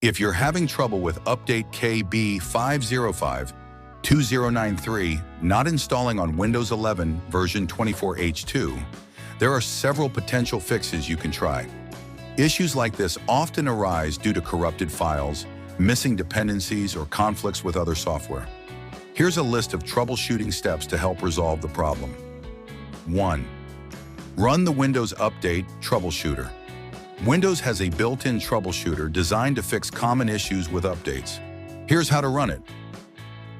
If you're having trouble with update KB5052093 not installing on Windows 11 version 24H2, there are several potential fixes you can try. Issues like this often arise due to corrupted files, missing dependencies, or conflicts with other software. Here's a list of troubleshooting steps to help resolve the problem. 1. Run the Windows Update Troubleshooter. Windows has a built-in troubleshooter designed to fix common issues with updates. Here's how to run it.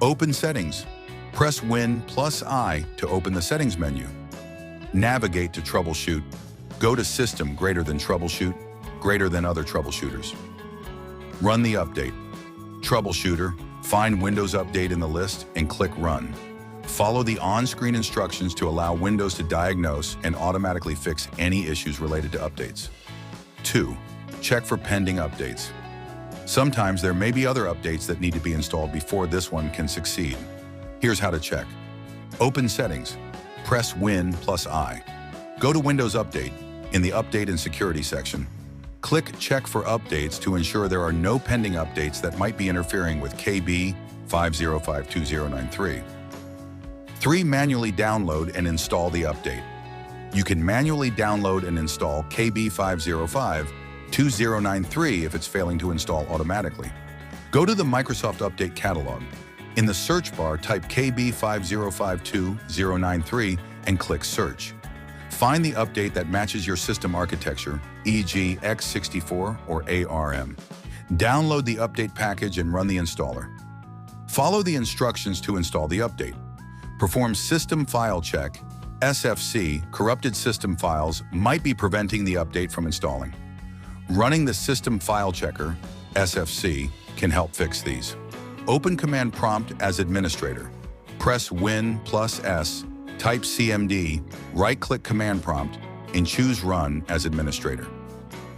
Open Settings. Press Win+I to open the Settings menu. Navigate to Troubleshoot. Go to System greater than Troubleshoot, greater than other troubleshooters. Run the update. Troubleshooter. Find Windows Update in the list and click Run. Follow the on-screen instructions to allow Windows to diagnose and automatically fix any issues related to updates. 2. Check for pending updates. Sometimes there may be other updates that need to be installed before this one can succeed. Here's how to check. Open Settings. Press Win+I. Go to Windows Update. In the Update and Security section, click Check for Updates to ensure there are no pending updates that might be interfering with KB5052093. 3. Manually download and install the update. You can manually download and install KB5052093 if it's failing to install automatically. Go to the Microsoft Update Catalog. In the search bar, type KB5052093 and click Search. Find the update that matches your system architecture, e.g. x64 or ARM. Download the update package and run the installer. Follow the instructions to install the update. Perform System File Check. SFC, corrupted system files, might be preventing the update from installing. Running the System File Checker, SFC, can help fix these. Open Command Prompt as administrator. Press Win+S, type CMD, right-click Command Prompt, and choose Run as administrator.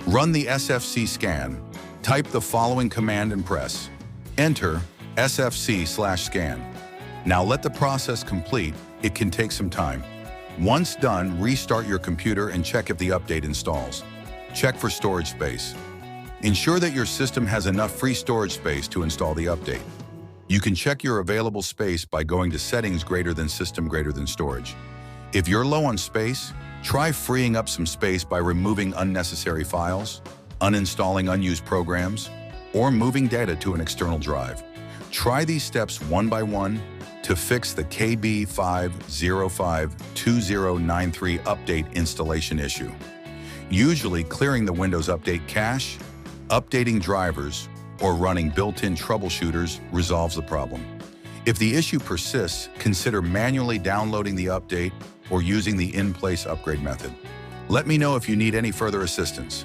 Run the SFC scan. Type the following command and press Enter SFC/scan. Now let the process complete. It can take some time. Once done, restart your computer and check if the update installs. Check for storage space. Ensure that your system has enough free storage space to install the update. You can check your available space by going to Settings greater than System greater than Storage. If you're low on space, try freeing up some space by removing unnecessary files, uninstalling unused programs, or moving data to an external drive. Try these steps one by one to fix the KB5052093 update installation issue. Usually, clearing the Windows Update cache, updating drivers, or running built-in troubleshooters resolves the problem. If the issue persists, consider manually downloading the update or using the in-place upgrade method. Let me know if you need any further assistance.